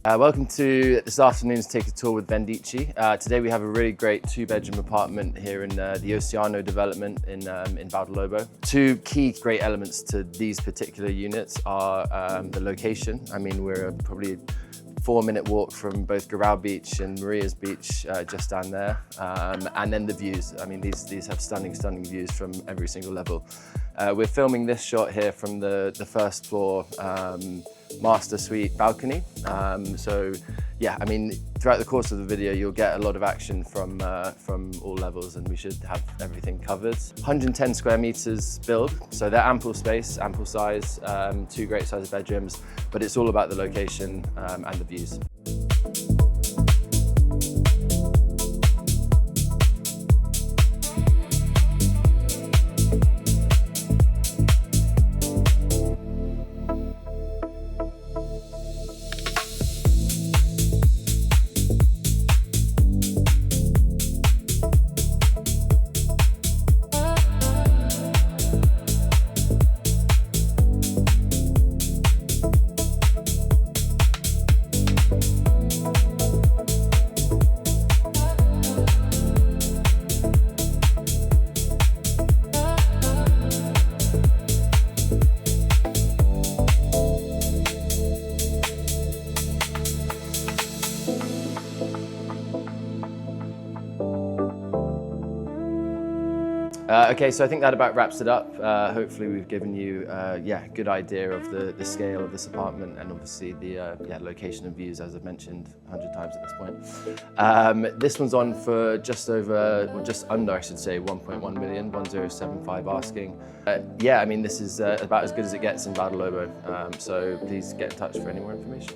Welcome to this afternoon's Take a Tour with Vendici. Today we have a really great two-bedroom apartment here in the Oceano development in Lobo. Two key great elements to these particular units are the location. I mean, we're probably 4-minute walk from both Garau Beach and Maria's Beach, just down there, and then the views. I mean, these have stunning views from every single level. We're filming this shot here from the first floor master suite balcony. So yeah, I mean, throughout the course of the video, you'll get a lot of action from all levels, and we should have everything covered. 110 square meters build, so they're ample space, ample size, two great sized bedrooms, but it's all about the location and the views. Okay, so I think that about wraps it up. Hopefully we've given you a good idea of the scale of this apartment, and obviously the location and views, as I've mentioned 100 times at this point. This one's on for just under, I should say, 1.1 million, 1075 asking. Yeah, I mean, this is about as good as it gets in Vale Lobo, so please get in touch for any more information.